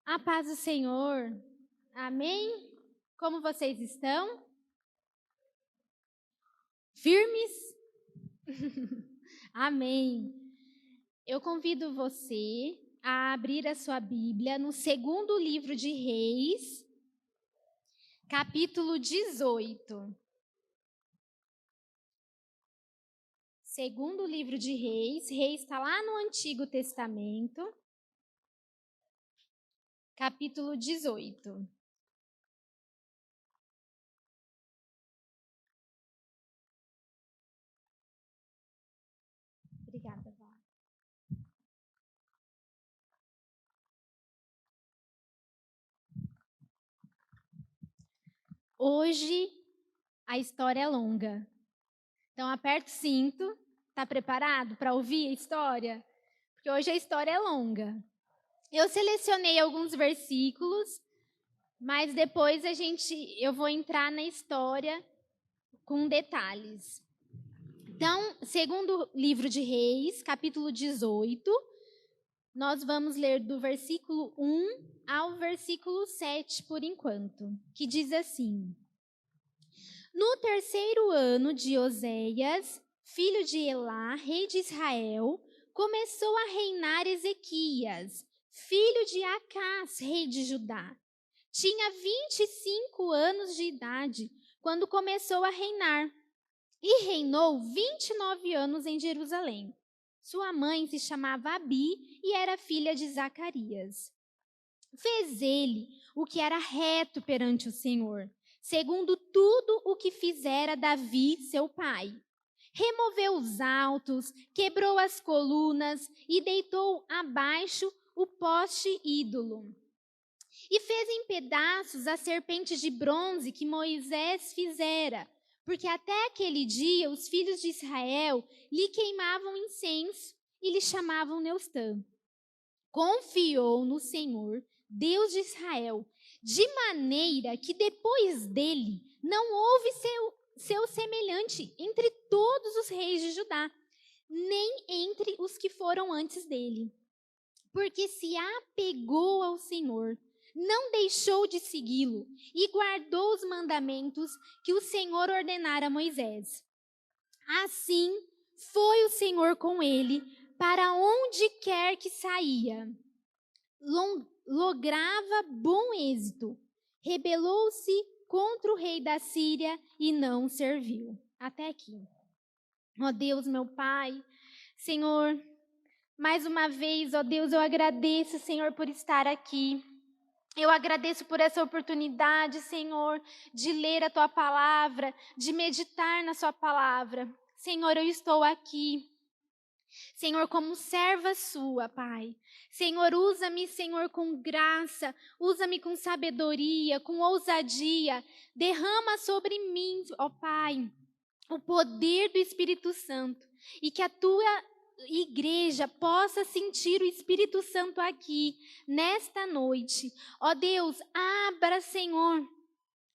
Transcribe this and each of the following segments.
A paz do Senhor. Amém? Como vocês estão? Firmes? Amém. Eu convido você a abrir a sua Bíblia no segundo livro de Reis, capítulo 18. Segundo livro de Reis, Reis está lá no Antigo Testamento, capítulo 18. Obrigada, Vá. Hoje a história é longa. Então aperta o cinto. Está preparado para ouvir a história? Porque hoje a história é longa. Eu selecionei alguns versículos, mas depois eu vou entrar na história com detalhes. Então, segundo livro de Reis, capítulo 18, nós vamos ler do versículo 1 ao versículo 7 por enquanto, que diz assim: No terceiro ano de Oséias, filho de Elá, rei de Israel, começou a reinar Ezequias, filho de Acás, rei de Judá. Tinha 25 anos de idade quando começou a reinar e reinou 29 anos em Jerusalém. Sua mãe se chamava Abi e era filha de Zacarias. Fez ele o que era reto perante o Senhor, segundo tudo o que fizera Davi, seu pai. Removeu os altos, quebrou as colunas e deitou abaixo o poste ídolo. E fez em pedaços a serpente de bronze que Moisés fizera, porque até aquele dia os filhos de Israel lhe queimavam incenso e lhe chamavam Neustã. Confiou no Senhor, Deus de Israel, de maneira que depois dele não houve seu semelhante entre todos os reis de Judá, nem entre os que foram antes dele. Porque se apegou ao Senhor, não deixou de segui-lo e guardou os mandamentos que o Senhor ordenara a Moisés. Assim foi o Senhor com ele para onde quer que saía. Lograva bom êxito. Rebelou-se contra o rei da Síria e não serviu. Até aqui. Ó Deus, meu Pai, Senhor, mais uma vez, ó Deus, eu agradeço, Senhor, por estar aqui. Eu agradeço por essa oportunidade, Senhor, de ler a Tua palavra, de meditar na Sua palavra. Senhor, eu estou aqui. Senhor, como serva sua, Pai. Senhor, usa-me, Senhor, com graça, usa-me com sabedoria, com ousadia. Derrama sobre mim, ó Pai, o poder do Espírito Santo e que a Tua igreja possa sentir o Espírito Santo aqui, nesta noite. Ó Deus, abra, Senhor,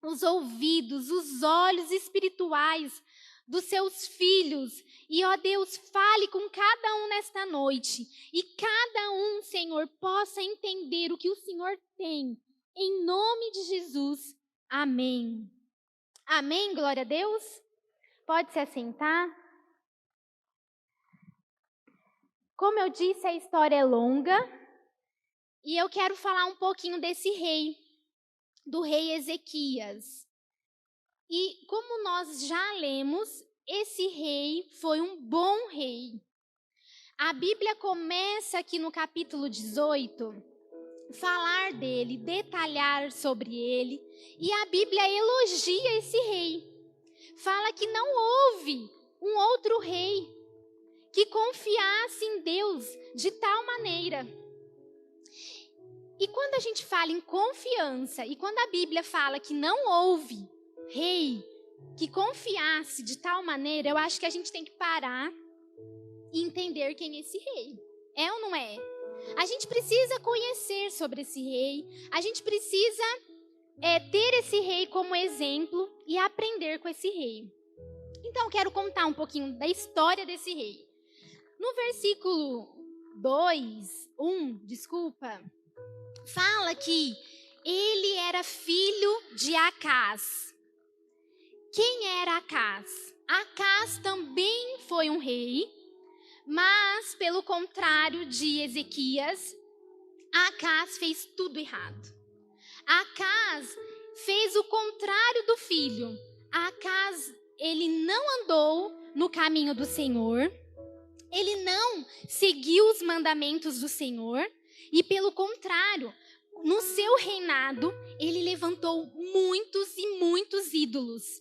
os ouvidos, os olhos espirituais dos seus filhos. E, ó Deus, fale com cada um nesta noite. E cada um, Senhor, possa entender o que o Senhor tem. Em nome de Jesus. Amém. Amém, glória a Deus. Pode se assentar. Como eu disse, a história é longa. E eu quero falar um pouquinho desse rei, do rei Ezequias. E como nós já lemos, esse rei foi um bom rei. A Bíblia começa aqui no capítulo 18, falar dele, detalhar sobre ele. E a Bíblia elogia esse rei. Fala que não houve um outro rei que confiasse em Deus de tal maneira. E quando a gente fala em confiança, e quando a Bíblia fala que não houve rei que confiasse de tal maneira, eu acho que a gente tem que parar e entender quem é esse rei. É ou não é? A gente precisa conhecer sobre esse rei, a gente precisa ter esse rei como exemplo e aprender com esse rei. Então, quero contar um pouquinho da história desse rei. No versículo 1, fala que ele era filho de Acás. Quem era Acás? Acás também foi um rei, mas pelo contrário de Ezequias, Acás fez tudo errado. Acás fez o contrário do filho. Acás, ele não andou no caminho do Senhor, ele não seguiu os mandamentos do Senhor, e pelo contrário, no seu reinado, ele levantou muitos e muitos ídolos.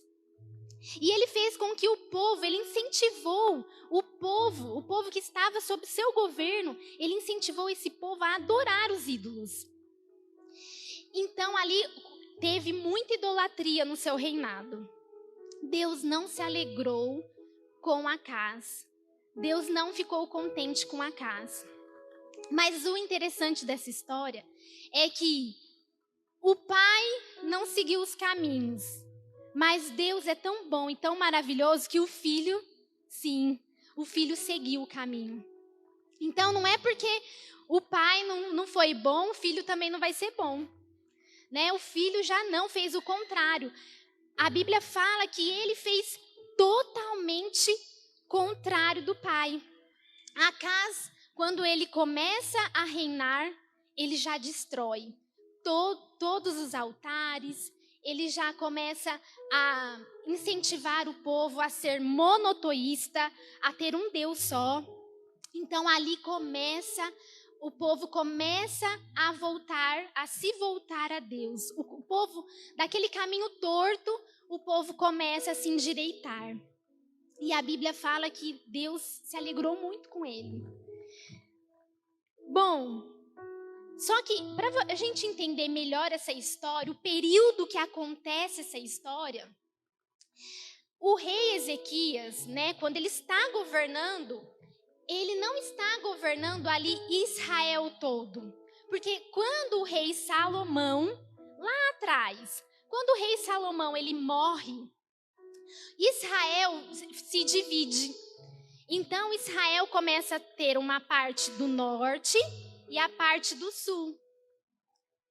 E ele fez com que o povo, ele incentivou o povo que estava sob seu governo, ele incentivou esse povo a adorar os ídolos. Então ali teve muita idolatria no seu reinado. Deus não se alegrou com Acás. Deus não ficou contente com Acás. Mas o interessante dessa história é que o pai não seguiu os caminhos. Mas Deus é tão bom e tão maravilhoso que o filho, sim, o filho seguiu o caminho. Então não é porque o pai não foi bom, o filho também não vai ser bom. Né? O filho já não fez o contrário. A Bíblia fala que ele fez totalmente contrário do pai. Acás, quando ele começa a reinar, ele já destrói todos os altares, ele já começa a incentivar o povo a ser monoteísta, a ter um Deus só. Então ali o povo começa a se voltar a Deus. O povo, daquele caminho torto, o povo começa a se endireitar. E a Bíblia fala que Deus se alegrou muito com ele. Bom, só que para a gente entender melhor essa história, o período que acontece essa história, o rei Ezequias, né, quando ele está governando, ele não está governando ali Israel todo. Porque quando o rei Salomão, lá atrás, quando o rei Salomão ele morre, Israel se divide. Então Israel começa a ter uma parte do norte e a parte do sul.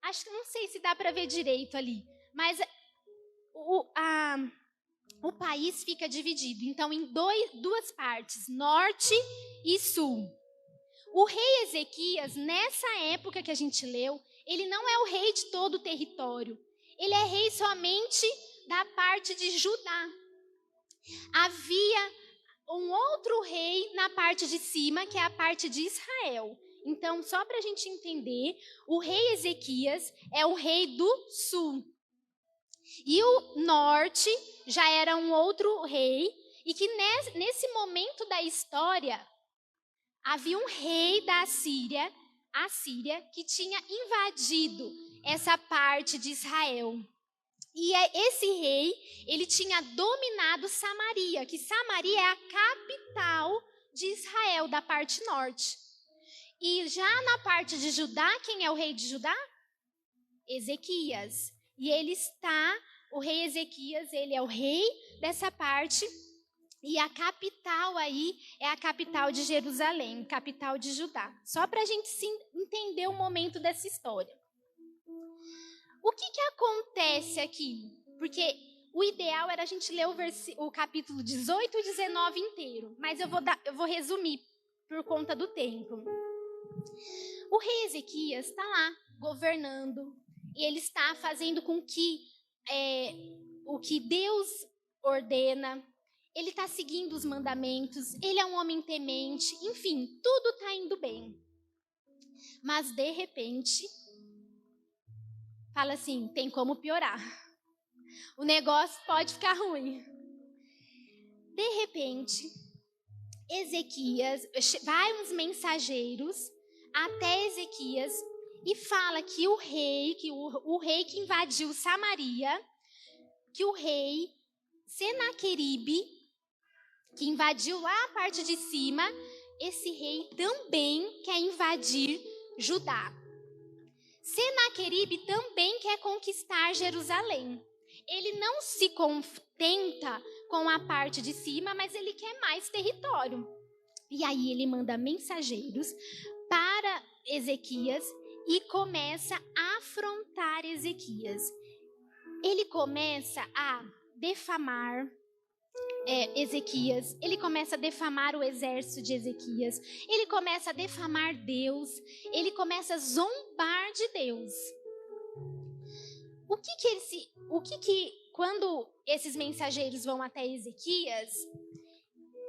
Acho que não sei se dá para ver direito ali, mas o país fica dividido, então, em duas partes, norte e sul. O rei Ezequias, nessa época que a gente leu, ele não é o rei de todo o território. Ele é rei somente da parte de Judá. Havia um outro rei na parte de cima, que é a parte de Israel. Então, só para a gente entender, o rei Ezequias é o rei do sul. E o norte já era um outro rei, e que nesse momento da história, havia um rei da Assíria, que tinha invadido essa parte de Israel. E esse rei, ele tinha dominado Samaria, que Samaria é a capital de Israel, da parte norte. E já na parte de Judá, quem é o rei de Judá? Ezequias. E o rei Ezequias, ele é o rei dessa parte, e a capital aí é a capital de Jerusalém, capital de Judá. Só para a gente entender o momento dessa história. O que acontece aqui? Porque o ideal era a gente ler o capítulo 18 e 19 inteiro, mas eu vou resumir por conta do tempo. O rei Ezequias está lá governando, e ele está fazendo com que o que Deus ordena, ele está seguindo os mandamentos, ele é um homem temente, enfim, tudo está indo bem. Mas de repente, fala assim, tem como piorar. O negócio pode ficar ruim. De repente, Ezequias, vai uns mensageiros até Ezequias e fala que o rei que invadiu Samaria, que o rei Senaqueribe, que invadiu lá a parte de cima, esse rei também quer invadir Judá. Senaqueribe também quer conquistar Jerusalém. Ele não se contenta com a parte de cima, mas ele quer mais território. E aí ele manda mensageiros para Ezequias e começa a afrontar Ezequias. Ele começa a defamar Ezequias, ele começa a defamar o exército de Ezequias, ele começa a defamar Deus, ele começa a zombar de Deus. Quando esses mensageiros vão até Ezequias,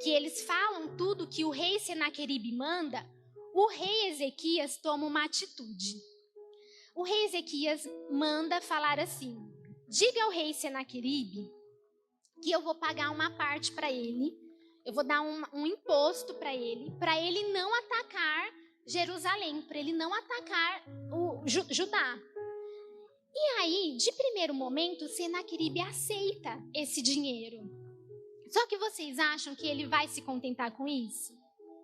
que eles falam tudo que o rei Senaqueribe manda, o rei Ezequias toma uma atitude. O rei Ezequias manda falar assim: diga ao rei Senaqueribe que eu vou pagar uma parte para ele, eu vou dar um imposto para ele não atacar Jerusalém, para ele não atacar o Judá. E aí, de primeiro momento, Senaqueribe aceita esse dinheiro. Só que vocês acham que ele vai se contentar com isso?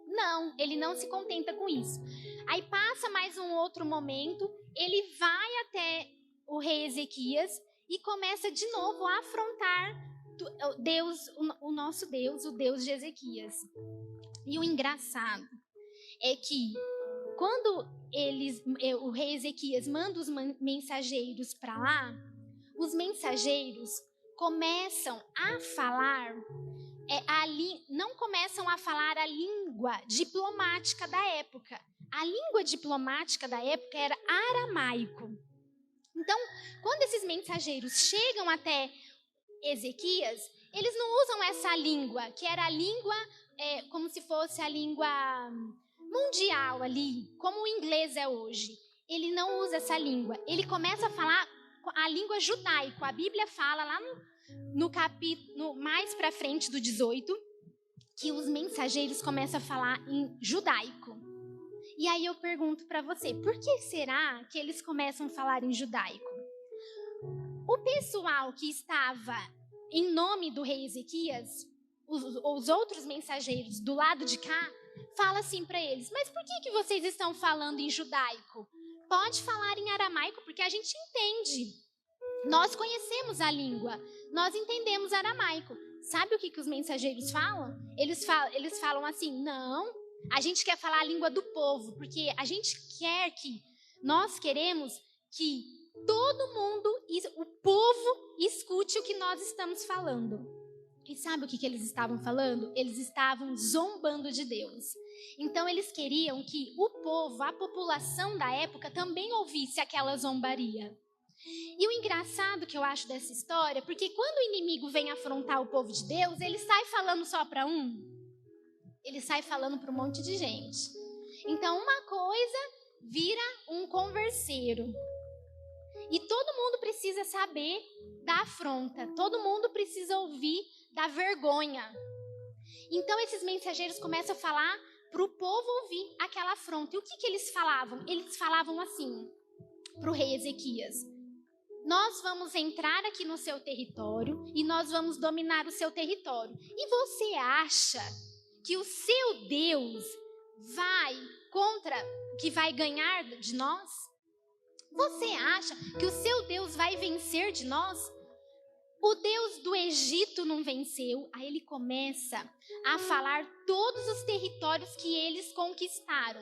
Não, ele não se contenta com isso. Aí passa mais um outro momento, ele vai até o rei Ezequias e começa de novo a afrontar Deus, o nosso Deus, o Deus de Ezequias. E o engraçado é que quando o rei Ezequias manda os mensageiros para lá, os mensageiros começam a falar, não começam a falar a língua diplomática da época. A língua diplomática da época era aramaico. Então, quando esses mensageiros chegam até Ezequias, eles não usam essa língua, que era a língua, como se fosse a língua mundial ali, como o inglês é hoje. Ele não usa essa língua. Ele começa a falar a língua judaico. A Bíblia fala lá no capítulo mais para frente do 18, que os mensageiros começam a falar em judaico. E aí eu pergunto para você, por que será que eles começam a falar em judaico? O pessoal que estava em nome do rei Ezequias, os outros mensageiros do lado de cá, fala assim para eles: mas por que vocês estão falando em judaico? Pode falar em aramaico, porque a gente entende. Nós conhecemos a língua, nós entendemos aramaico. Sabe o que os mensageiros falam? Eles falam assim: não, a gente quer falar a língua do povo, porque nós queremos que todo mundo, o povo, escute o que nós estamos falando. E sabe o que eles estavam falando? Eles estavam zombando de Deus. Então eles queriam que o povo, a população da época, também ouvisse aquela zombaria. E o engraçado que eu acho dessa história, porque quando o inimigo vem afrontar o povo de Deus, ele sai falando só para um? Ele sai falando para um monte de gente. Então uma coisa vira um converseiro. E todo mundo precisa saber da afronta, todo mundo precisa ouvir da vergonha. Então esses mensageiros começam a falar para o povo ouvir aquela afronta. E o que eles falavam? Eles falavam assim para o rei Ezequias: nós vamos entrar aqui no seu território e nós vamos dominar o seu território. E você acha que o seu Deus vai ganhar de nós? Você acha que o seu Deus vai vencer de nós? O Deus do Egito não venceu. Aí ele começa a falar todos os territórios que eles conquistaram.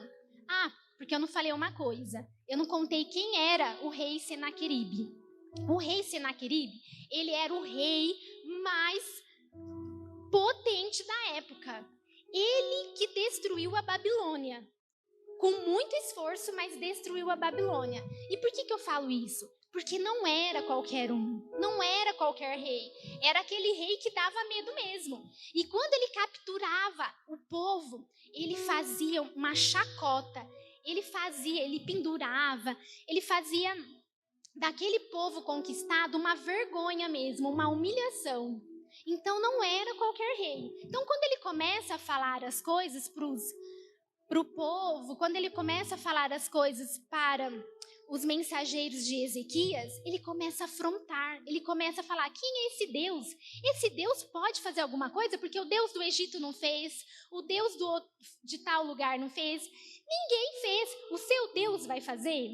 Porque eu não falei uma coisa. Eu não contei quem era o rei Senaqueribe. O rei Senaqueribe, ele era o rei mais potente da época. Ele que destruiu a Babilônia. Com muito esforço, mas destruiu a Babilônia. E por que eu falo isso? Porque não era qualquer um, não era qualquer rei. Era aquele rei que dava medo mesmo. E quando ele capturava o povo, ele fazia uma chacota. Ele pendurava, ele fazia daquele povo conquistado uma vergonha mesmo, uma humilhação. Então não era qualquer rei. Então quando ele começa a falar as coisas para o povo, quando ele começa a falar as coisas para os mensageiros de Ezequias, ele começa a afrontar, ele começa a falar: quem é esse Deus? Esse Deus pode fazer alguma coisa? Porque o Deus do Egito não fez, o Deus de tal lugar não fez, ninguém fez, o seu Deus vai fazer?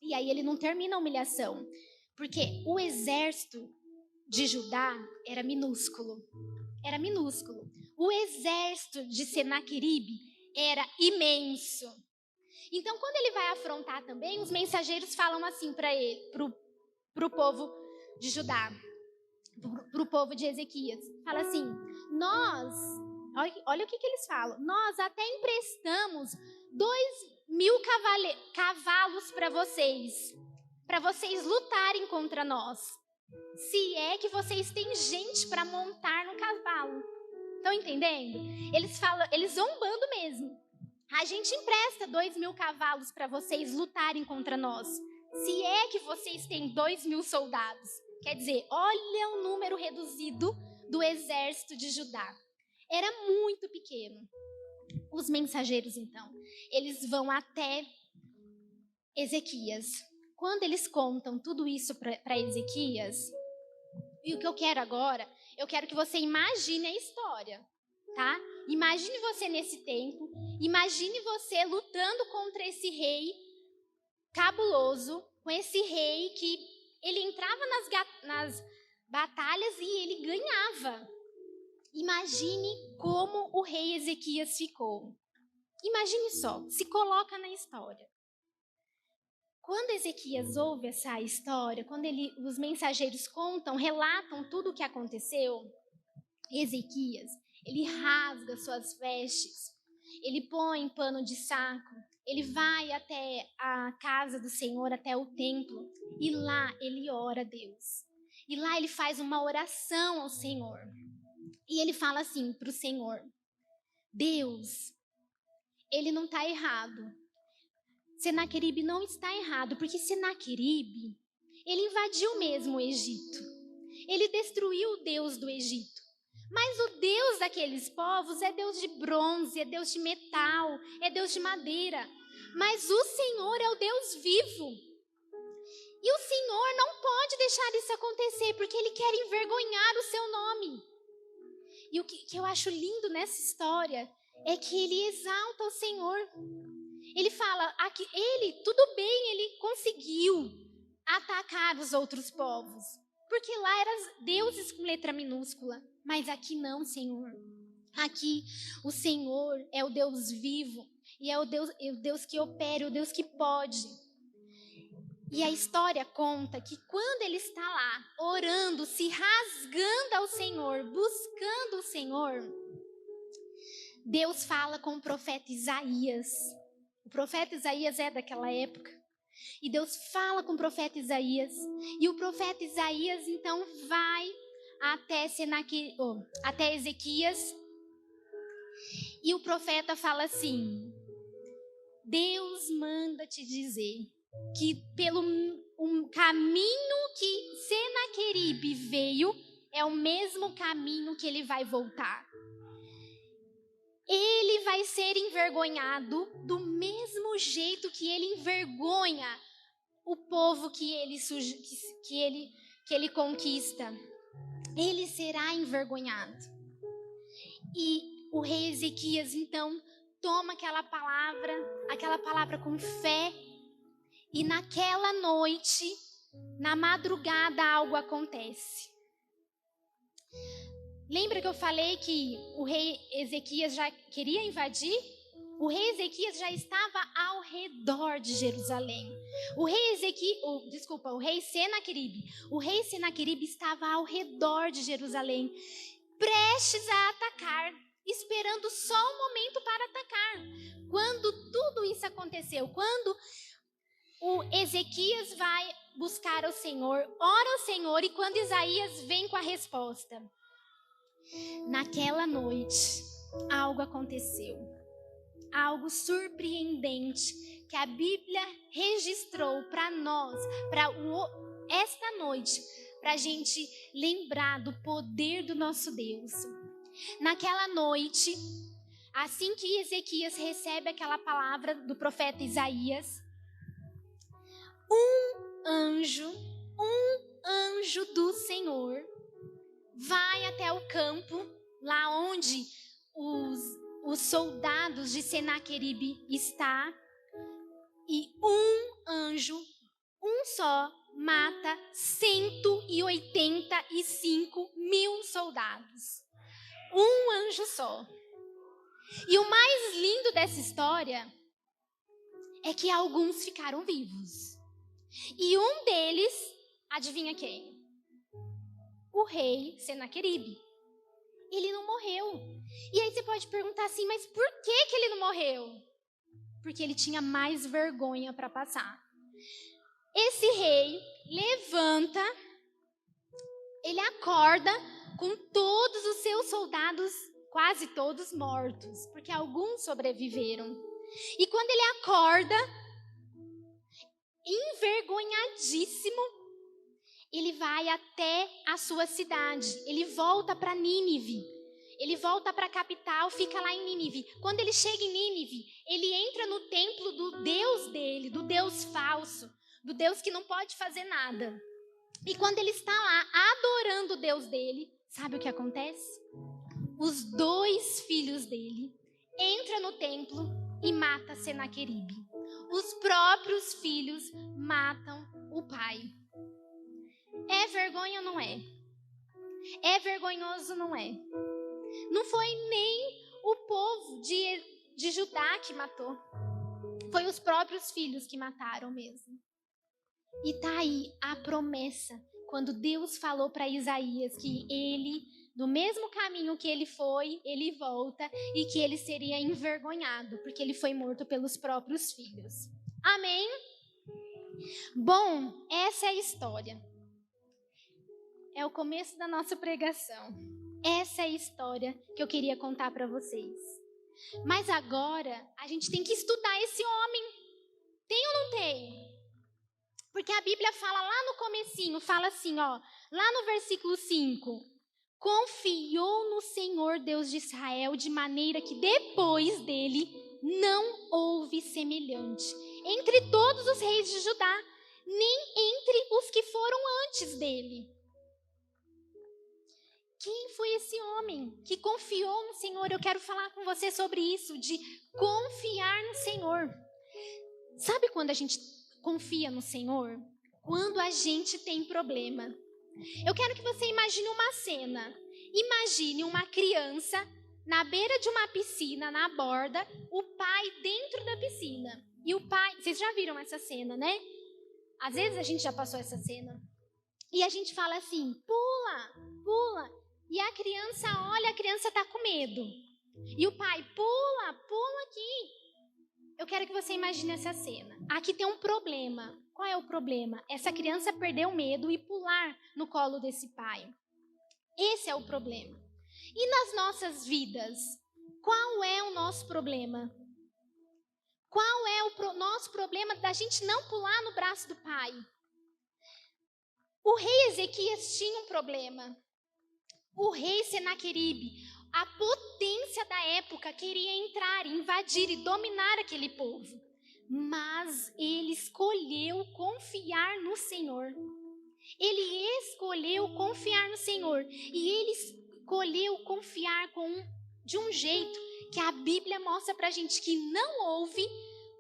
E aí ele não termina a humilhação, porque o exército de Judá era minúsculo. O exército de Senaqueribe era imenso. Então, quando ele vai afrontar também, os mensageiros falam assim para ele, para o povo de Judá, para o povo de Ezequias. Fala assim, olha o que eles falam. Nós até emprestamos 2.000 cavalos para vocês lutarem contra nós. Se é que vocês têm gente para montar no cavalo. Estão entendendo? Eles zombando mesmo. A gente empresta 2.000 cavalos para vocês lutarem contra nós. Se é que vocês têm 2.000 soldados. Quer dizer, olha o número reduzido do exército de Judá. Era muito pequeno. Os mensageiros, então, eles vão até Ezequias. Quando eles contam tudo isso para Ezequias, e o que eu quero agora, eu quero que você imagine a história, tá? Imagine você nesse tempo, imagine você lutando contra esse rei cabuloso, com esse rei que ele entrava nas batalhas e ele ganhava. Imagine como o rei Ezequias ficou. Imagine só, se coloca na história. Quando Ezequias ouve essa história, quando os mensageiros relatam tudo o que aconteceu, Ezequias, ele rasga suas vestes, ele põe pano de saco, ele vai até a casa do Senhor, até o templo, e lá ele ora a Deus. E lá ele faz uma oração ao Senhor. E ele fala assim para o Senhor, Deus, ele não está errado. Senaqueribe não está errado, porque Senaqueribe, ele invadiu mesmo o Egito. Ele destruiu o Deus do Egito. Mas o Deus daqueles povos é Deus de bronze, é Deus de metal, é Deus de madeira. Mas o Senhor é o Deus vivo. E o Senhor não pode deixar isso acontecer, porque Ele quer envergonhar o seu nome. E o que eu acho lindo nessa história é que ele exalta o Senhor. Ele fala, tudo bem, ele conseguiu atacar os outros povos. Porque lá eram deuses com letra minúscula. Mas aqui não, Senhor. Aqui o Senhor é o Deus vivo. E é o Deus que opera, o Deus que pode. E a história conta que quando ele está lá, orando, se rasgando ao Senhor, buscando o Senhor, Deus fala com o profeta Isaías. O profeta Isaías é daquela época. E Deus fala com o profeta Isaías. E o profeta Isaías, então, vai até Ezequias. E o profeta fala assim, Deus manda te dizer que pelo caminho que Senaqueribe veio, é o mesmo caminho que ele vai voltar. Ele vai ser envergonhado do mesmo jeito que ele envergonha o povo que ele conquista. Ele será envergonhado. E o rei Ezequias, então, toma aquela palavra com fé. E naquela noite, na madrugada, algo acontece. Lembra que eu falei que o rei Ezequias já queria invadir? O rei Ezequias já estava ao redor de Jerusalém. O rei Senaqueribe. O rei Senaqueribe estava ao redor de Jerusalém, prestes a atacar, esperando só um momento para atacar. Quando tudo isso aconteceu, quando o Ezequias vai buscar o Senhor, ora ao Senhor, e quando Isaías vem com a resposta, naquela noite, algo aconteceu. Algo surpreendente que a Bíblia registrou para nós, esta noite, para a gente lembrar do poder do nosso Deus. Naquela noite, assim que Ezequias recebe aquela palavra do profeta Isaías, um anjo do Senhor vai até o campo, lá onde os soldados de Senaqueribe está, e um anjo, um só, mata 185.000 soldados. Um anjo só. E o mais lindo dessa história é que alguns ficaram vivos. E um deles, adivinha quem? O rei Senaqueribe. Ele não morreu. E aí você pode perguntar assim, mas por que ele não morreu? Porque ele tinha mais vergonha para passar. Esse rei levanta, ele acorda com todos os seus soldados, quase todos mortos, porque alguns sobreviveram. E quando ele acorda, envergonhadíssimo, ele vai até a sua cidade. Ele volta para Nínive. Ele volta para a capital, fica lá em Nínive. Quando ele chega em Nínive, ele entra no templo do Deus dele, do Deus falso, do Deus que não pode fazer nada. E quando ele está lá adorando o Deus dele, sabe o que acontece? Os 2 filhos dele entram no templo e matam Senaqueribe. Os próprios filhos matam o pai. É vergonha ou não é? É vergonhoso, não é? Não foi nem o povo de Judá que matou. Foi os próprios filhos que mataram mesmo. E tá aí a promessa, quando Deus falou para Isaías que ele, do mesmo caminho que ele foi, ele volta e que ele seria envergonhado, porque ele foi morto pelos próprios filhos. Amém? Bom, essa é a história. É o começo da nossa pregação. Essa é a história que eu queria contar para vocês. Mas agora, a gente tem que estudar esse homem. Tem ou não tem? Porque a Bíblia fala lá no comecinho, fala assim, ó, lá no versículo 5. Confiou no Senhor Deus de Israel, de maneira que depois dele não houve semelhante entre todos os reis de Judá, nem entre os que foram antes dele. Quem foi esse homem que confiou no Senhor? Eu quero falar com você sobre isso, de confiar no Senhor. Sabe quando a gente confia no Senhor? Quando a gente tem problema. Eu quero que você imagine uma cena. Imagine uma criança na beira de uma piscina, na borda, o pai dentro da piscina. E o pai, vocês já viram essa cena, né? Às vezes a gente já passou essa cena. E a gente fala assim, pula, pula. E a criança olha, a criança está com medo. E o pai, pula, pula aqui. Eu quero que você imagine essa cena. Aqui tem um problema. Qual é o problema? Essa criança perdeu o medo e pular no colo desse pai. Esse é o problema. E nas nossas vidas, qual é o nosso problema? Qual é o nosso problema da gente não pular no braço do pai? O rei Ezequias tinha um problema. O rei Senaqueribe, a potência da época, queria entrar, invadir e dominar aquele povo. Mas ele escolheu confiar no Senhor. Ele escolheu confiar no Senhor. E ele escolheu confiar de um jeito que a Bíblia mostra pra gente que não houve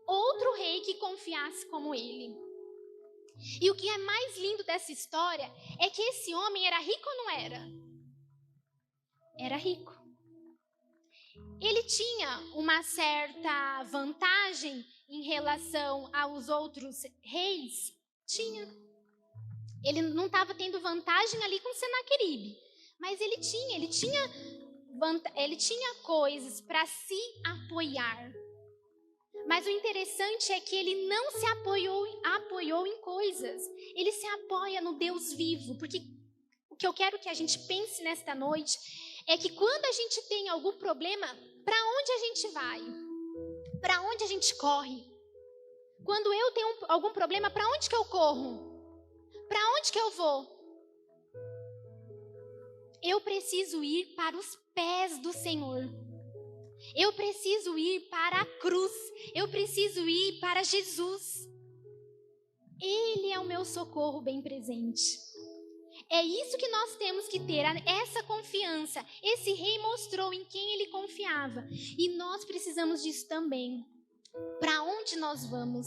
outro rei que confiasse como ele. E o que é mais lindo dessa história é que esse homem era rico ou não era? Era rico. Ele tinha uma certa vantagem em relação aos outros reis? Tinha. Ele não estava tendo vantagem ali com Senaqueribe, mas ele tinha coisas para se apoiar. Mas o interessante é que ele não se apoiou em coisas. Ele se apoia no Deus vivo, porque o que eu quero que a gente pense nesta noite é que quando a gente tem algum problema, para onde a gente vai? Para onde a gente corre? Quando eu tenho algum problema, para onde que eu corro? Para onde que eu vou? Eu preciso ir para os pés do Senhor. Eu preciso ir para a cruz. Eu preciso ir para Jesus. Ele é o meu socorro bem presente. É isso que nós temos que ter, essa confiança. Esse rei mostrou em quem ele confiava. E nós precisamos disso também. Para onde nós vamos?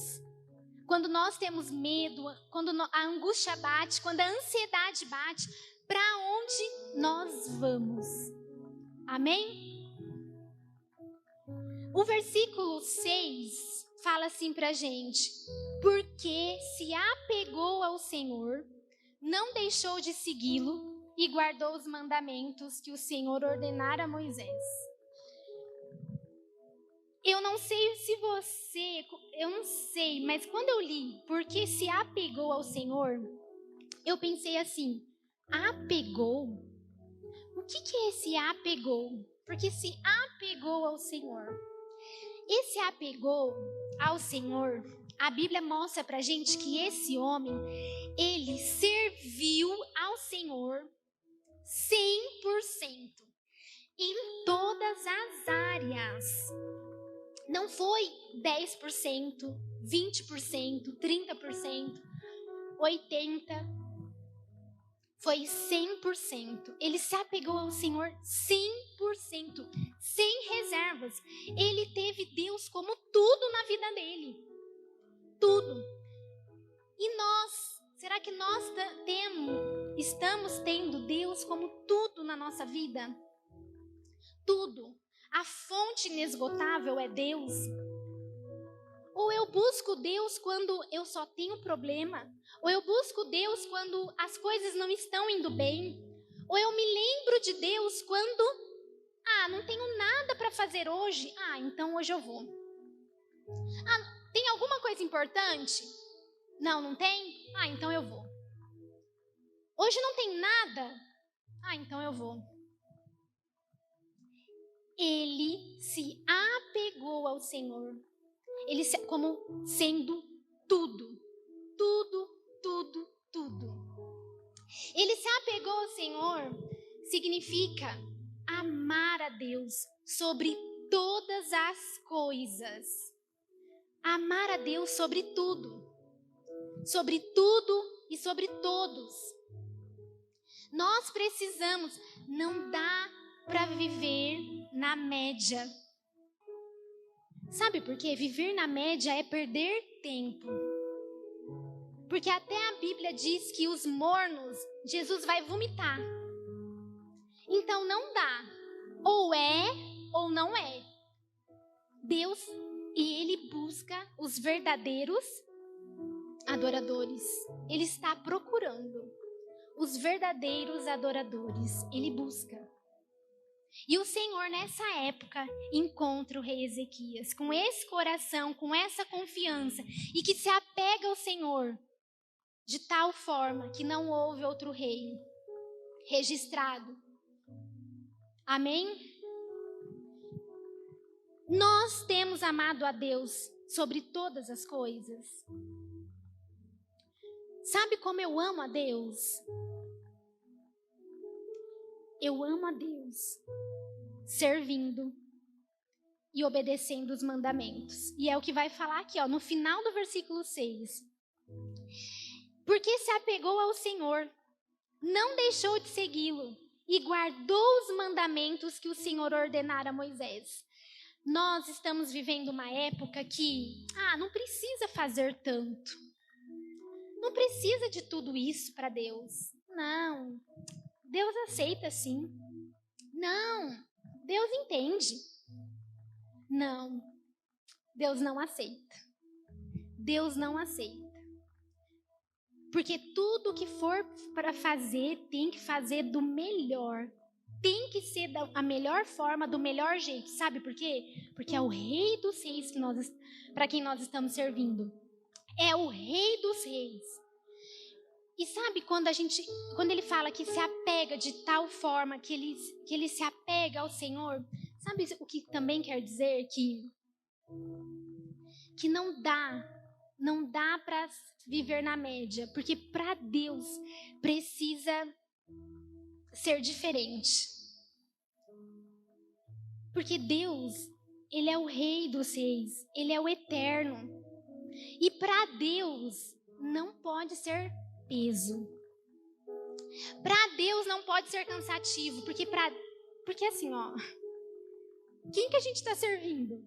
Quando nós temos medo, quando a angústia bate, quando a ansiedade bate, para onde nós vamos? Amém? O versículo 6 fala assim pra gente: porque se apegou ao Senhor, não deixou de segui-lo e guardou os mandamentos que o Senhor ordenara a Moisés. Eu não sei, mas quando eu li porque se apegou ao Senhor, eu pensei assim: apegou? O que é esse apegou? Porque se apegou ao Senhor. Esse apegou ao Senhor, a Bíblia mostra pra gente que esse homem, ele serviu ao Senhor 100%, em todas as áreas. Não foi 10%, 20%, 30%, 80%. Foi 100%. Ele se apegou ao Senhor 100%, sem reservas. Ele teve Deus como tudo na vida dele. Tudo. E nós, será que nós estamos tendo Deus como tudo na nossa vida? Tudo. A fonte inesgotável é Deus. Ou eu busco Deus quando eu só tenho problema? Ou eu busco Deus quando as coisas não estão indo bem? Ou eu me lembro de Deus quando, não tenho nada para fazer hoje? Então hoje eu vou. Tem alguma coisa importante? Não tem? Então eu vou. Hoje não tem nada? Então eu vou. Ele se apegou ao Senhor. Ele como sendo tudo. Tudo, tudo, tudo. Ele se apegou ao Senhor significa amar a Deus sobre todas as coisas. Amar a Deus sobre tudo. Sobre tudo e sobre todos. Nós precisamos, não dá para viver na média. Sabe por quê? Viver na média é perder tempo. Porque até a Bíblia diz que os mornos, Jesus vai vomitar. Então não dá. Ou é ou não é. Deus, e Ele busca os verdadeiros adoradores. Ele está procurando os verdadeiros adoradores. Ele busca. E o Senhor, nessa época, encontra o rei Ezequias com esse coração, com essa confiança, e que se apega ao Senhor de tal forma que não houve outro rei registrado. Amém? Nós temos amado a Deus sobre todas as coisas. Sabe como eu amo a Deus? Eu amo a Deus servindo e obedecendo os mandamentos. E é o que vai falar aqui, no final do versículo 6. Porque se apegou ao Senhor, não deixou de segui-lo e guardou os mandamentos que o Senhor ordenara a Moisés. Nós estamos vivendo uma época que, não precisa fazer tanto. Não precisa de tudo isso para Deus. Não, Deus aceita sim. Não, Deus entende. Não, Deus não aceita. Deus não aceita. Porque tudo que for para fazer, tem que fazer do melhor. Tem que ser da melhor forma, do melhor jeito. Sabe por quê? Porque é o Rei dos Reis para quem nós estamos servindo. É o Rei dos Reis. E sabe quando ele fala que se apega de tal forma que ele se apega ao Senhor? Sabe o que também quer dizer? Que não dá para viver na média, porque para Deus precisa ser diferente. Porque Deus, Ele é o Rei dos Reis, Ele é o Eterno. E para Deus não pode ser peso. Para Deus não pode ser cansativo, porque assim, quem que a gente está servindo?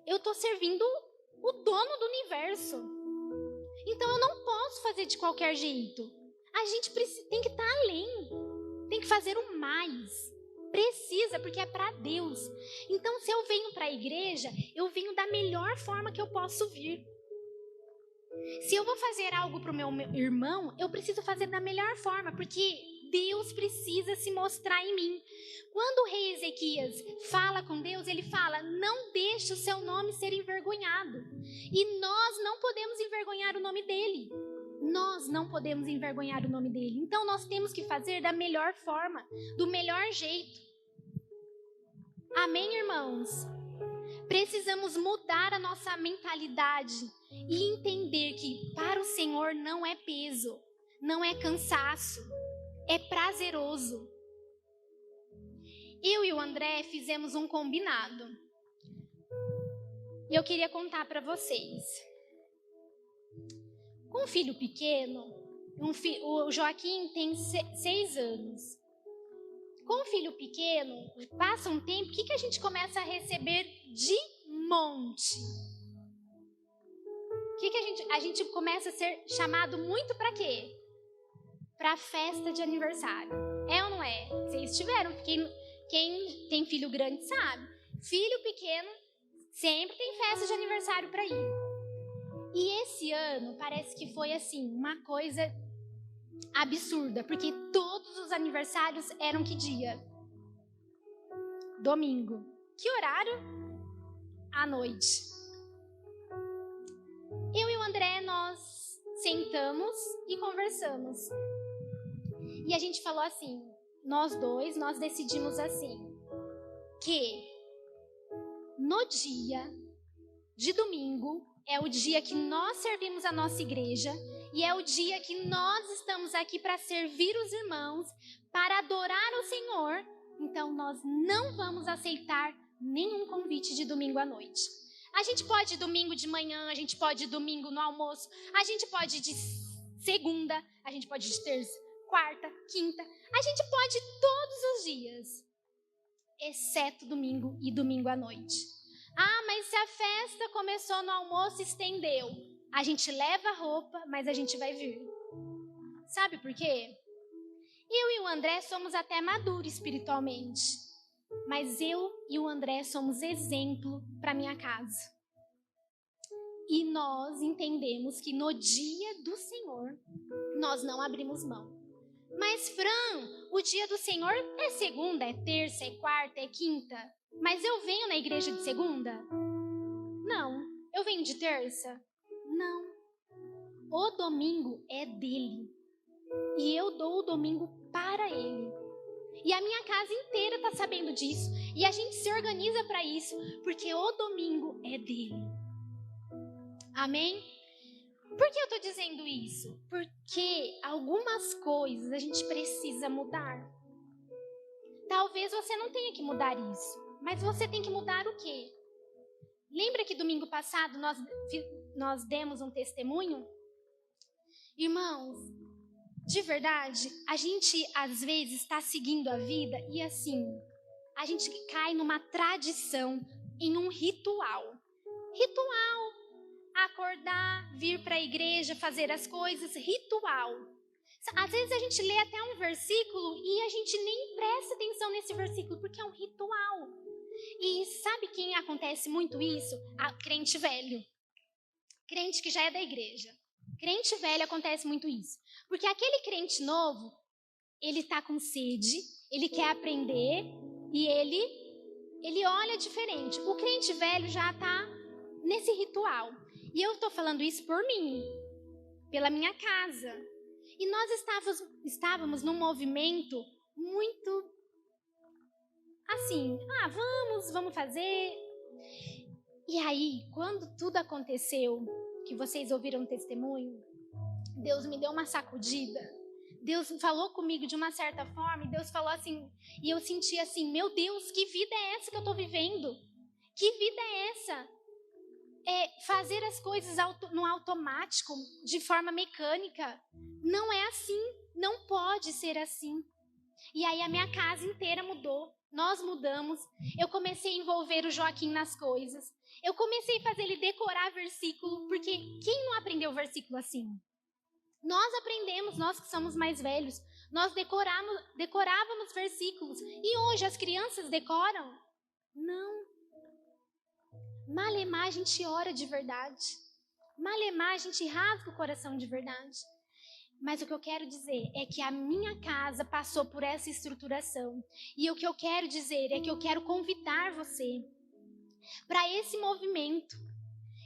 Eu estou servindo o dono do universo. Então eu não posso fazer de qualquer jeito. A gente tem que estar além. Tem que fazer o mais. Precisa, porque é para Deus. Então, se eu venho para a igreja, eu venho da melhor forma que eu posso vir. Se eu vou fazer algo para o meu irmão, eu preciso fazer da melhor forma, porque Deus precisa se mostrar em mim. Quando o rei Ezequias fala com Deus, ele fala: não deixe o seu nome ser envergonhado. E nós não podemos envergonhar o nome dele. Nós não podemos envergonhar o nome dele. Então nós temos que fazer da melhor forma, do melhor jeito. Amém, irmãos? Precisamos mudar a nossa mentalidade e entender que para o Senhor não é peso, não é cansaço, é prazeroso. Eu e o André fizemos um combinado. E eu queria contar para vocês. Com um filho pequeno, o Joaquim tem 6 anos. Com um filho pequeno, passa um tempo, o que a gente começa a receber de monte? A gente começa a ser chamado muito para quê? Para festa de aniversário. É ou não é? Vocês tiveram, quem tem filho grande sabe. Filho pequeno sempre tem festa de aniversário para ir. E esse ano parece que foi assim, uma coisa absurda, porque todos os aniversários eram que dia? Domingo. Que horário? À noite. Eu e o André, nós sentamos e conversamos. E a gente falou assim, nós decidimos assim, que no dia de domingo é o dia que nós servimos a nossa igreja e é o dia que nós estamos aqui para servir os irmãos, para adorar o Senhor. Então nós não vamos aceitar nenhum convite de domingo à noite. A gente pode ir domingo de manhã, a gente pode ir domingo no almoço, a gente pode ir de segunda, a gente pode ir de terça, quarta, quinta, a gente pode ir todos os dias, exceto domingo e domingo à noite. Ah, mas se a festa começou no almoço e estendeu, a gente leva a roupa, mas a gente vai vir. Sabe por quê? Eu e o André somos até maduros espiritualmente, mas eu e o André somos exemplo para minha casa. E nós entendemos que no dia do Senhor, nós não abrimos mão. Mas, Fran, o dia do Senhor é segunda, é terça, é quarta, é quinta. Mas eu venho na igreja de segunda? Não. Eu venho de terça? Não. O domingo é dele. E eu dou o domingo para ele. E a minha casa inteira está sabendo disso. E a gente se organiza para isso, porque o domingo é dele. Amém? Por que eu estou dizendo isso? Porque algumas coisas a gente precisa mudar. Talvez você não tenha que mudar isso. Mas você tem que mudar o quê? Lembra que domingo passado nós demos um testemunho? Irmãos, de verdade, a gente às vezes está seguindo a vida e assim, a gente cai numa tradição, em um ritual. Ritual, acordar, vir para a igreja, fazer as coisas, ritual. Às vezes a gente lê até um versículo e a gente nem presta atenção nesse versículo, porque é um ritual. E sabe quem acontece muito isso? Crente velho. Crente que já é da igreja. Crente velho acontece muito isso. Porque aquele crente novo, ele tá com sede, ele quer aprender e ele olha diferente. O crente velho já tá nesse ritual. E eu tô falando isso por mim, pela minha casa. E nós estávamos num movimento muito assim, vamos fazer. E aí, quando tudo aconteceu, que vocês ouviram o testemunho, Deus me deu uma sacudida. Deus falou comigo de uma certa forma, e Deus falou assim, e eu senti assim, meu Deus, que vida é essa que eu tô vivendo? Que vida é essa? Fazer as coisas no automático, de forma mecânica. Não é assim, não pode ser assim. E aí a minha casa inteira mudou, nós mudamos, eu comecei a envolver o Joaquim nas coisas, eu comecei a fazer ele decorar versículo, porque quem não aprendeu versículo assim? Nós aprendemos, nós que somos mais velhos, Nós decorávamos versículos. E hoje as crianças decoram? Não. Malemar a gente ora de verdade. Malemar a gente rasga o coração de verdade. Mas o que eu quero dizer é que a minha casa passou por essa estruturação. E o que eu quero dizer é que eu quero convidar você para esse movimento.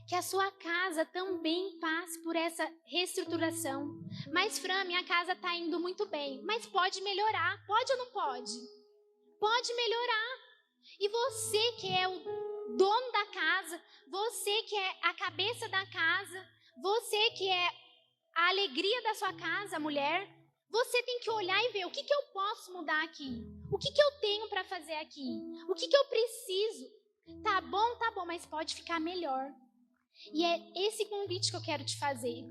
Que a sua casa também passe por essa reestruturação. Mas, Fran, minha casa está indo muito bem. Mas pode melhorar. Pode ou não pode? Pode melhorar. E você que é o dono da casa, você que é a cabeça da casa, você que é a alegria da sua casa, mulher, você tem que olhar e ver o que eu posso mudar aqui. O que eu tenho para fazer aqui. O que eu preciso. Tá bom, mas pode ficar melhor. E é esse convite que eu quero te fazer.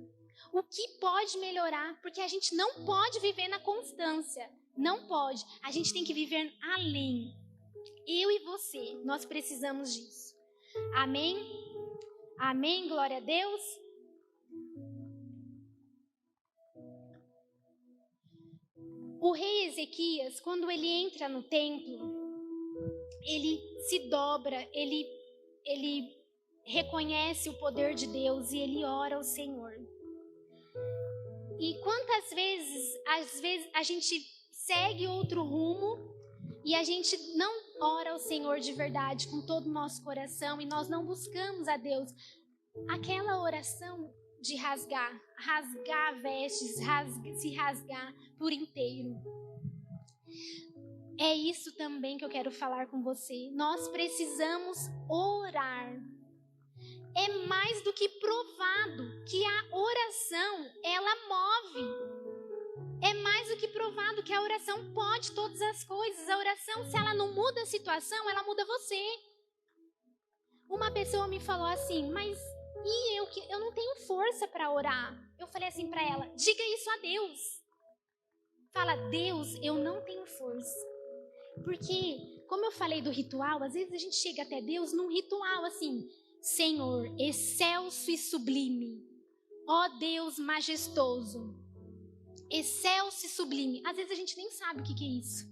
O que pode melhorar? Porque a gente não pode viver na constância. Não pode. A gente tem que viver além. Eu e você, nós precisamos disso. Amém? Amém, glória a Deus. O rei Ezequias, quando ele entra no templo, ele se dobra, ele reconhece o poder de Deus e ele ora ao Senhor. E quantas vezes, às vezes, a gente segue outro rumo e a gente não ora ao Senhor de verdade com todo o nosso coração e nós não buscamos a Deus. Aquela oração de rasgar vestes, se rasgar por inteiro. É isso também que eu quero falar com você. Nós precisamos orar. É mais do que provado que a oração, ela move. É mais do que provado que a oração pode todas as coisas. A oração, se ela não muda a situação, ela muda você. Uma pessoa me falou assim, mas e eu não tenho força para orar. Eu falei assim para ela, diga isso a Deus. Fala, Deus, eu não tenho força. Porque, como eu falei do ritual, às vezes a gente chega até Deus num ritual assim, Senhor, excelso e sublime, ó Deus majestoso, excelso e sublime. Às vezes a gente nem sabe o que é isso.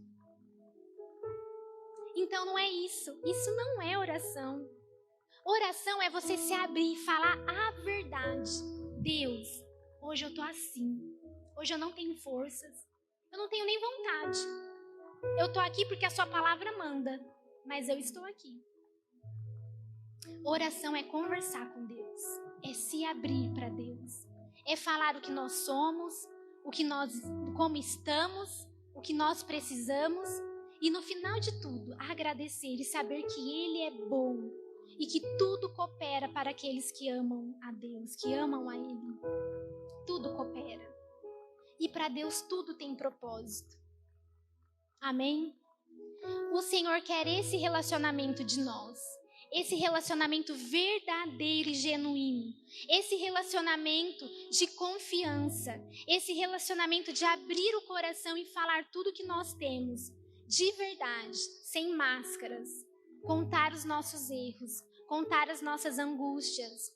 Então não é isso. Isso não é oração. Oração é você se abrir e falar a verdade. Deus, hoje eu tô assim. Hoje eu não tenho forças. Eu não tenho nem vontade. Eu tô aqui porque a sua palavra manda. Mas eu estou aqui. Oração é conversar com Deus. É se abrir para Deus. É falar o que nós somos, como estamos, o que nós precisamos. E no final de tudo, agradecer e saber que Ele é bom. E que tudo coopera para aqueles que amam a Deus, que amam a Ele. Tudo coopera. E para Deus tudo tem propósito. Amém? O Senhor quer esse relacionamento de nós. Esse relacionamento verdadeiro e genuíno. Esse relacionamento de confiança. Esse relacionamento de abrir o coração e falar tudo que nós temos. De verdade, sem máscaras. Contar os nossos erros, contar as nossas angústias,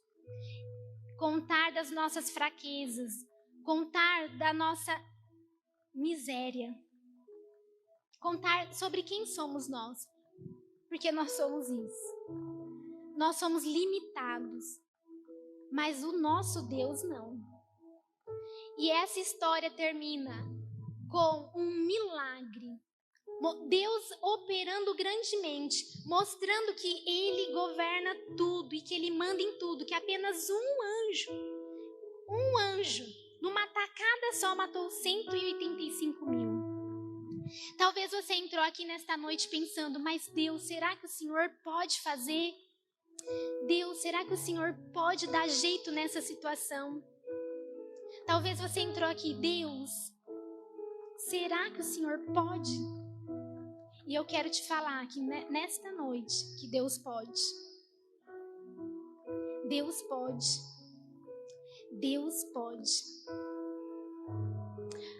contar das nossas fraquezas, contar da nossa miséria, contar sobre quem somos nós, porque nós somos isso. Nós somos limitados, mas o nosso Deus não. E essa história termina com um milagre. Deus operando grandemente, mostrando que Ele governa tudo e que Ele manda em tudo, que apenas um anjo, numa tacada só matou 185 mil. Talvez você entrou aqui nesta noite pensando, mas Deus, será que o Senhor pode fazer? Deus, será que o Senhor pode dar jeito nessa situação? Talvez você entrou aqui, Deus, será que o Senhor pode? E eu quero te falar que nesta noite, que Deus pode. Deus pode. Deus pode.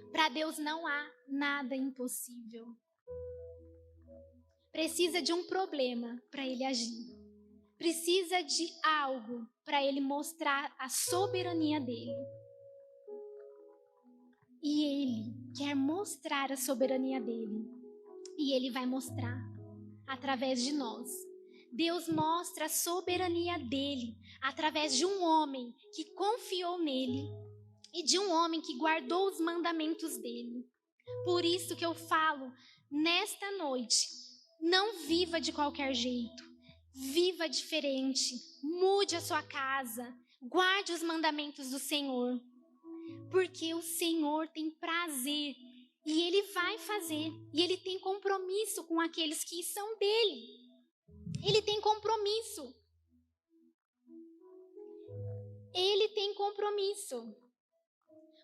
Para Deus não há nada impossível. Precisa de um problema para Ele agir. Precisa de algo para Ele mostrar a soberania dele. E Ele quer mostrar a soberania dele. E ele vai mostrar através de nós. Deus mostra a soberania dele através de um homem que confiou nele e de um homem que guardou os mandamentos dele. Por isso que eu falo, nesta noite, não viva de qualquer jeito. Viva diferente. Mude a sua casa. Guarde os mandamentos do Senhor. Porque o Senhor tem prazer e Ele vai fazer. E Ele tem compromisso com aqueles que são dele. Ele tem compromisso. Ele tem compromisso.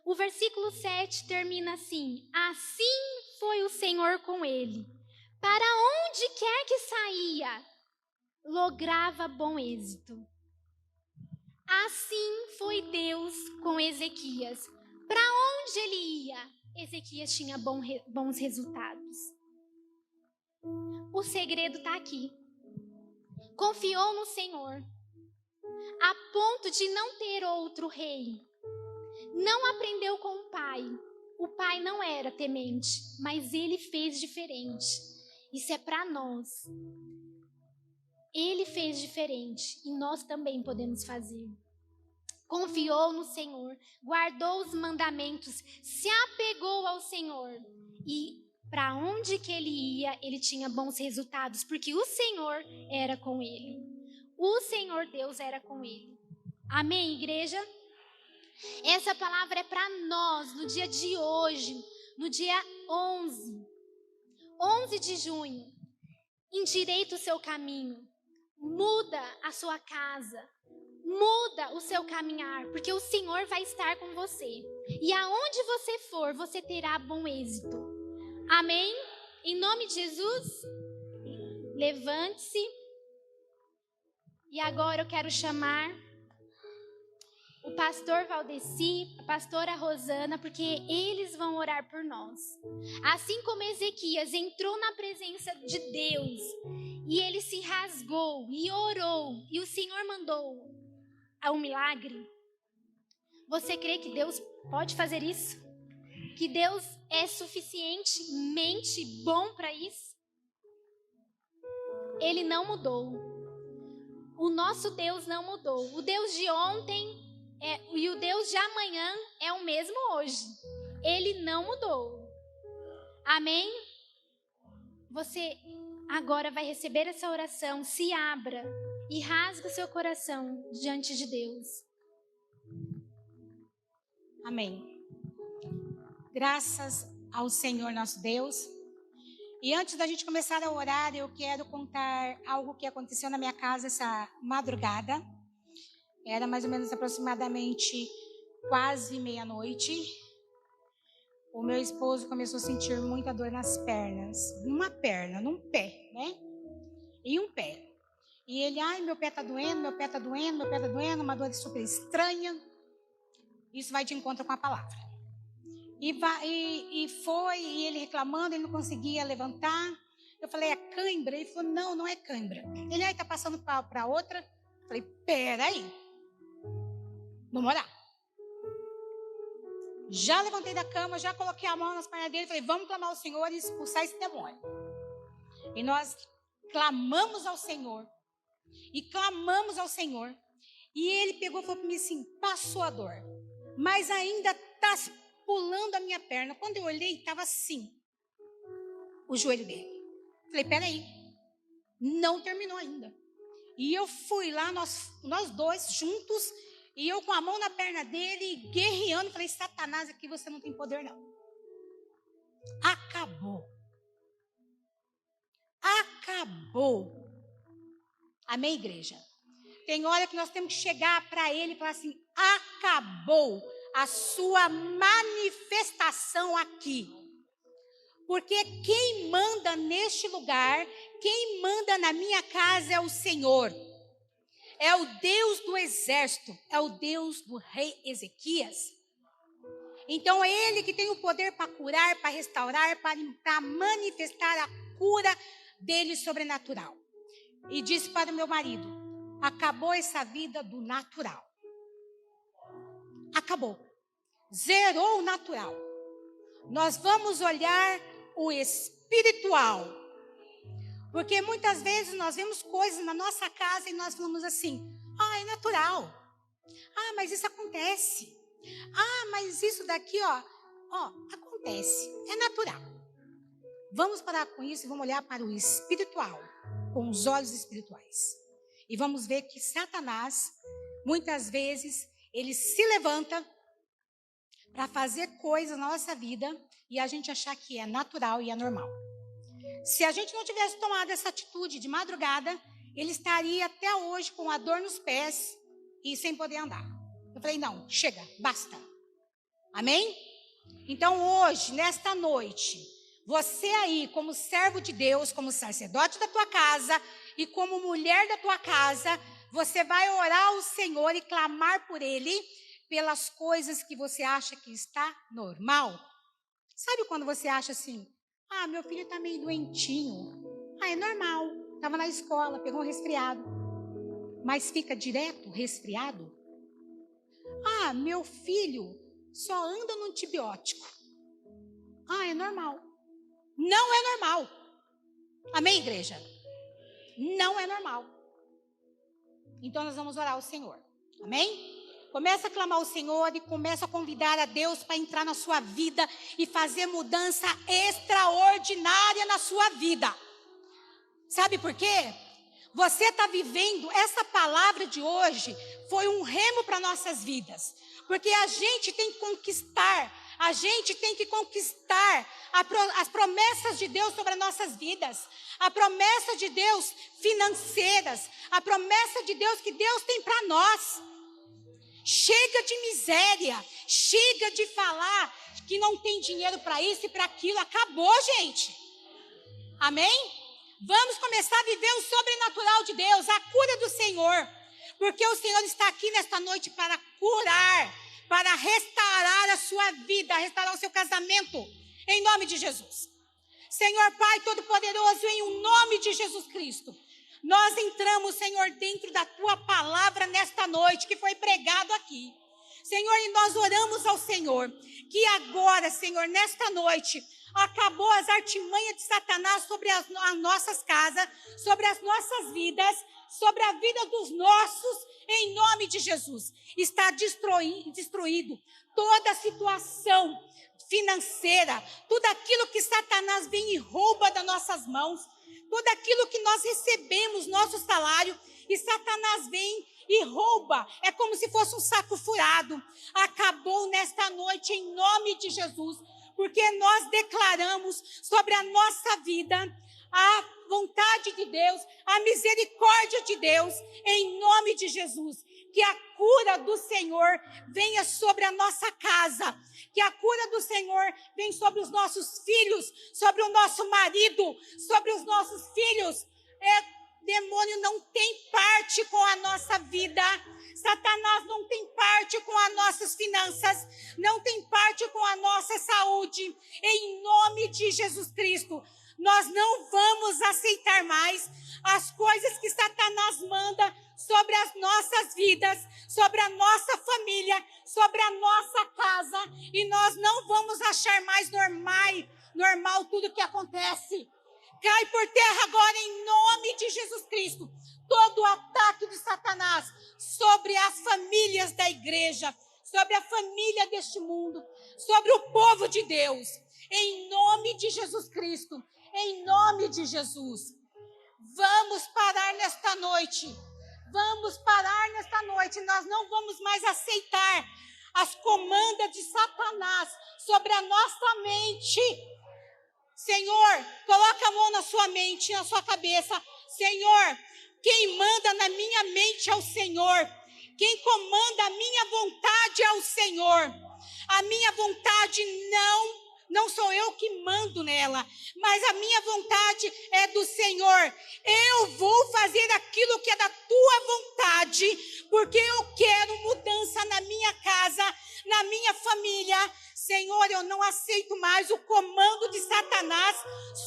O versículo 7 termina assim: assim foi o Senhor com ele. Para onde quer que saía, lograva bom êxito. Assim foi Deus com Ezequias. Para onde ele ia, Ezequias tinha bons resultados. O segredo está aqui. Confiou no Senhor, a ponto de não ter outro rei. Não aprendeu com o pai. O pai não era temente, mas ele fez diferente. Isso é para nós. Ele fez diferente e nós também podemos fazer. Confiou no Senhor, guardou os mandamentos, se apegou ao Senhor. E para onde que ele ia, ele tinha bons resultados, porque o Senhor era com ele. O Senhor Deus era com ele. Amém, igreja? Essa palavra é para nós no dia de hoje, no dia 11 de junho. Endireita o seu caminho, muda a sua casa, muda o seu caminhar, porque o Senhor vai estar com você. E aonde você for, você terá bom êxito. Amém? Em nome de Jesus, levante-se. E agora eu quero chamar o pastor Valdeci, a pastora Rosana, porque eles vão orar por nós. Assim como Ezequias entrou na presença de Deus e ele se rasgou e orou e o Senhor mandou um milagre. Você crê que Deus pode fazer isso? Que Deus é suficientemente bom para isso? Ele não mudou. O nosso Deus não mudou. O Deus de ontem e o Deus de amanhã é o mesmo hoje. Ele não mudou. Amém? Você agora vai receber essa oração. Se abra e rasgue o seu coração diante de Deus. Amém. Graças ao Senhor nosso Deus. E antes da gente começar a orar, eu quero contar algo que aconteceu na minha casa essa madrugada. Era mais ou menos aproximadamente quase meia-noite. O meu esposo começou a sentir muita dor nas pernas. Numa perna, num pé, né? Em um pé. E ele, meu pé tá doendo, meu pé tá doendo, meu pé tá doendo. Uma dor super estranha. Isso vai de encontro com a palavra. E ele reclamando, ele não conseguia levantar. Eu falei, é cãibra? Ele falou, não é cãibra. Ele, tá passando para outra. Eu falei, peraí. Vamos orar. Já levantei da cama, já coloquei a mão nas pernas dele. Falei, vamos clamar ao Senhor e expulsar esse demônio. E nós clamamos ao Senhor. E clamamos ao Senhor. E ele pegou e falou para mim assim, passou a dor. Mas ainda está pulando a minha perna. Quando eu olhei, estava assim. O joelho dele. Falei, peraí. Não terminou ainda. E eu fui lá, nós dois juntos. E eu com a mão na perna dele, guerreando. Falei, Satanás, aqui você não tem poder não. Acabou. Acabou. Amém, igreja? Tem hora que nós temos que chegar para ele e falar assim, acabou a sua manifestação aqui. Porque quem manda neste lugar, quem manda na minha casa é o Senhor. É o Deus do exército, é o Deus do rei Ezequias. Então é ele que tem o poder para curar, para restaurar, para manifestar a cura dele sobrenatural. E disse para o meu marido, acabou essa vida do natural. Acabou. Zerou o natural. Nós vamos olhar o espiritual. Porque muitas vezes nós vemos coisas na nossa casa e nós falamos assim: ah, é natural. Ah, mas isso acontece. Ah, mas isso daqui, acontece. É natural. Vamos parar com isso e vamos olhar para o espiritual, com os olhos espirituais. E vamos ver que Satanás, muitas vezes, ele se levanta para fazer coisas na nossa vida e a gente achar que é natural e é normal. Se a gente não tivesse tomado essa atitude de madrugada, ele estaria até hoje com a dor nos pés e sem poder andar. Eu falei, não, chega, basta. Amém? Então hoje, nesta noite, você aí como servo de Deus, como sacerdote da tua casa e como mulher da tua casa, você vai orar ao Senhor e clamar por Ele, pelas coisas que você acha que está normal. Sabe quando você acha assim, ah, meu filho está meio doentinho. Ah, é normal, estava na escola, pegou um resfriado. Mas fica direto resfriado? Ah, meu filho só anda no antibiótico. Ah, é normal. Não é normal. Amém, igreja? Não é normal. Então nós vamos orar ao Senhor. Amém? Começa a clamar ao Senhor e começa a convidar a Deus para entrar na sua vida e fazer mudança extraordinária na sua vida. Sabe por quê? Você está vivendo, essa palavra de hoje foi um remo para nossas vidas. Porque a gente tem que conquistar as promessas de Deus sobre as nossas vidas. A promessa de Deus financeiras, a promessa de Deus que Deus tem para nós. Chega de miséria, chega de falar que não tem dinheiro para isso e para aquilo. Acabou, gente. Amém? Vamos começar a viver o sobrenatural de Deus, a cura do Senhor. Porque o Senhor está aqui nesta noite para curar, para restaurar a sua vida, restaurar o seu casamento, em nome de Jesus. Senhor Pai Todo-Poderoso, em o nome de Jesus Cristo, nós entramos, Senhor, dentro da Tua palavra nesta noite, que foi pregado aqui. Senhor, e nós oramos ao Senhor, que agora, Senhor, nesta noite, acabou as artimanhas de Satanás sobre as nossas casas, sobre as nossas vidas, sobre a vida dos nossos, em nome de Jesus. Está destruído toda a situação financeira, tudo aquilo que Satanás vem e rouba das nossas mãos, tudo aquilo que nós recebemos, nosso salário, e Satanás vem e rouba, é como se fosse um saco furado. Acabou nesta noite em nome de Jesus, porque nós declaramos sobre a nossa vida a vontade de Deus, a misericórdia de Deus, em nome de Jesus. Que a cura do Senhor venha sobre a nossa casa, que a cura do Senhor venha sobre os nossos filhos, sobre o nosso marido, sobre os nossos filhos. Demônio não tem parte com a nossa vida. Satanás não tem parte com as nossas finanças, não tem parte com a nossa saúde. Em nome de Jesus Cristo, nós não vamos aceitar mais as coisas que Satanás manda sobre as nossas vidas, sobre a nossa família, sobre a nossa casa. E nós não vamos achar mais normal tudo que acontece. Cai por terra agora em nome de Jesus Cristo todo o ataque de Satanás sobre as famílias da igreja, sobre a família deste mundo, sobre o povo de Deus, em nome de Jesus Cristo, em nome de Jesus. Vamos parar nesta noite, nós não vamos mais aceitar as comandas de Satanás sobre a nossa mente. Senhor, coloca a mão na sua mente, na sua cabeça. Senhor, quem manda na minha mente é o Senhor. Quem comanda a minha vontade é o Senhor. A minha vontade não sou eu que mando nela, mas a minha vontade é do Senhor. Eu vou fazer aquilo que é da tua vontade, porque eu quero mudança na minha casa, na minha família. Senhor, eu não aceito mais o comando de Satanás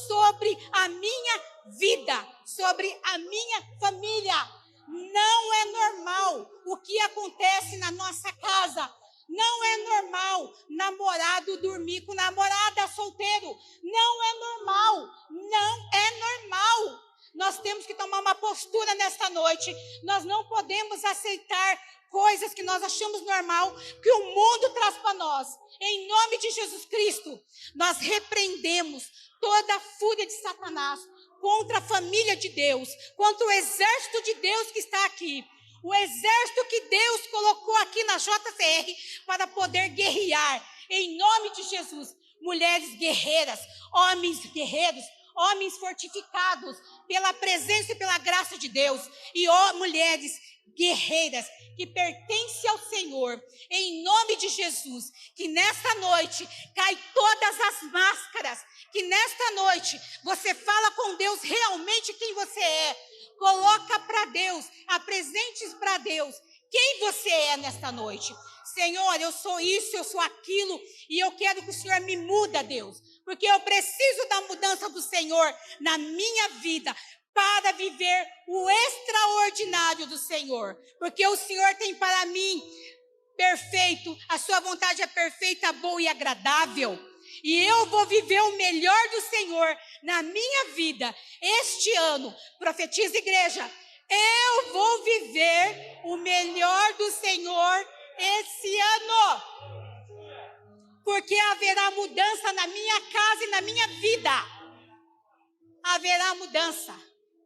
sobre a minha vida, sobre a minha família. Não é normal o que acontece na nossa casa. Não é normal namorar namorado dormir com namorada solteiro. Não é normal. Não é normal. Nós temos que tomar uma postura nesta noite. Nós não podemos aceitar coisas que nós achamos normal, que o mundo traz para nós. Em nome de Jesus Cristo, nós repreendemos toda a fúria de Satanás contra a família de Deus, contra o exército de Deus que está aqui. O exército que Deus colocou aqui na JCR para poder guerrear. Em nome de Jesus, mulheres guerreiras, homens guerreiros, homens fortificados pela presença e pela graça de Deus. E mulheres guerreiras que pertencem ao Senhor. Em nome de Jesus, que nesta noite cai todas as máscaras. Que nesta noite você fala com Deus realmente quem você é. Coloca para Deus, apresente para Deus quem você é nesta noite. Senhor, eu sou isso, eu sou aquilo, e eu quero que o Senhor me muda, Deus, porque eu preciso da mudança do Senhor na minha vida, para viver o extraordinário do Senhor, porque o Senhor tem para mim perfeito, a sua vontade é perfeita, boa e agradável. E eu vou viver o melhor do Senhor na minha vida. Este ano, profetiza igreja, eu vou viver o melhor do Senhor esse ano. Porque haverá mudança na minha casa e na minha vida. Haverá mudança.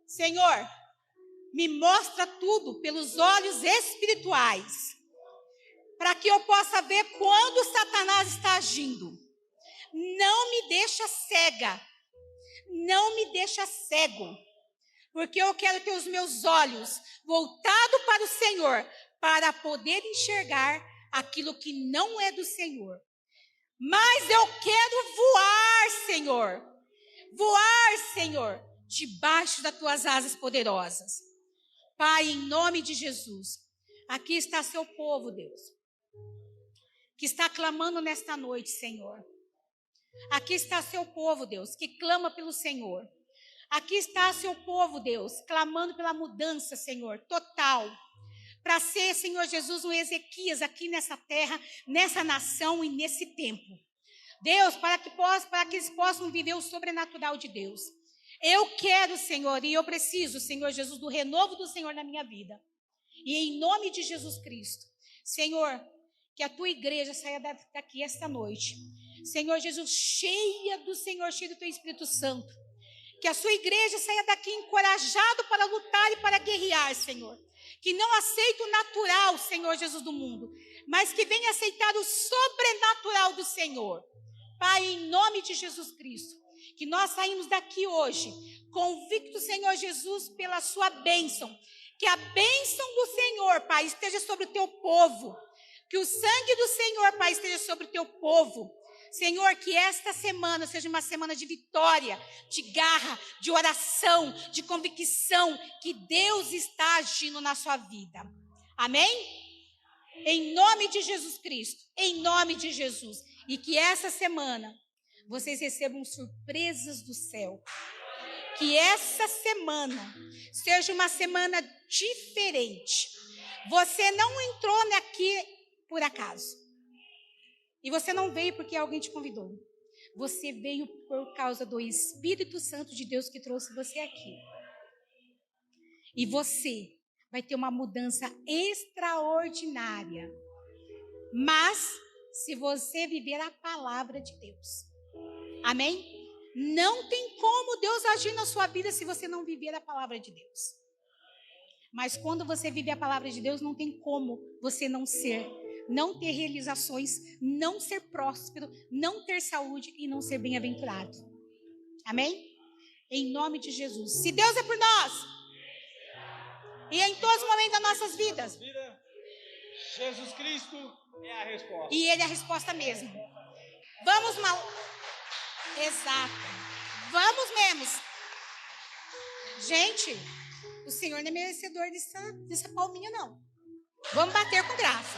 Senhor, me mostra tudo pelos olhos espirituais, para que eu possa ver quando Satanás está agindo. Não me deixa cega, não me deixa cego, porque eu quero ter os meus olhos voltados para o Senhor, para poder enxergar aquilo que não é do Senhor. Mas eu quero voar, Senhor, debaixo das tuas asas poderosas. Pai, em nome de Jesus, aqui está seu povo, Deus, que está clamando nesta noite, Senhor. Aqui está seu povo, Deus, que clama pelo Senhor. Aqui está seu povo, Deus, clamando pela mudança, Senhor, total. Para ser, Senhor Jesus, um Ezequias aqui nessa terra, nessa nação e nesse tempo. Deus, para que eles possam viver o sobrenatural de Deus. Eu quero, Senhor, e eu preciso, Senhor Jesus, do renovo do Senhor na minha vida. E em nome de Jesus Cristo, Senhor, que a tua igreja saia daqui esta noite. Senhor Jesus, cheia do Senhor, cheia do teu Espírito Santo. Que a sua igreja saia daqui encorajado para lutar e para guerrear, Senhor. Que não aceite o natural, Senhor Jesus, do mundo, mas que venha aceitar o sobrenatural do Senhor. Pai, em nome de Jesus Cristo, que nós saímos daqui hoje, convicto, Senhor Jesus, pela sua bênção. Que a bênção do Senhor, Pai, esteja sobre o teu povo. Que o sangue do Senhor, Pai, esteja sobre o teu povo. Senhor, que esta semana seja uma semana de vitória, de garra, de oração, de convicção, que Deus está agindo na sua vida. Amém? Em nome de Jesus Cristo, em nome de Jesus. E que essa semana vocês recebam surpresas do céu. Que essa semana seja uma semana diferente. Você não entrou aqui por acaso. E você não veio porque alguém te convidou. Você veio por causa do Espírito Santo de Deus que trouxe você aqui. E você vai ter uma mudança extraordinária. Mas, se você viver a palavra de Deus. Amém? Não tem como Deus agir na sua vida se você não viver a palavra de Deus. Mas quando você vive a palavra de Deus, não tem como você não ter realizações, não ser próspero, não ter saúde e não ser bem-aventurado. Amém? Em nome de Jesus. Se Deus é por nós, e em todos os momentos das nossas vidas, Jesus Cristo é a resposta. E Ele é a resposta mesmo. Vamos mal. Exato. Vamos mesmo. Gente, o Senhor não é merecedor dessa palminha, não. Vamos bater com graça.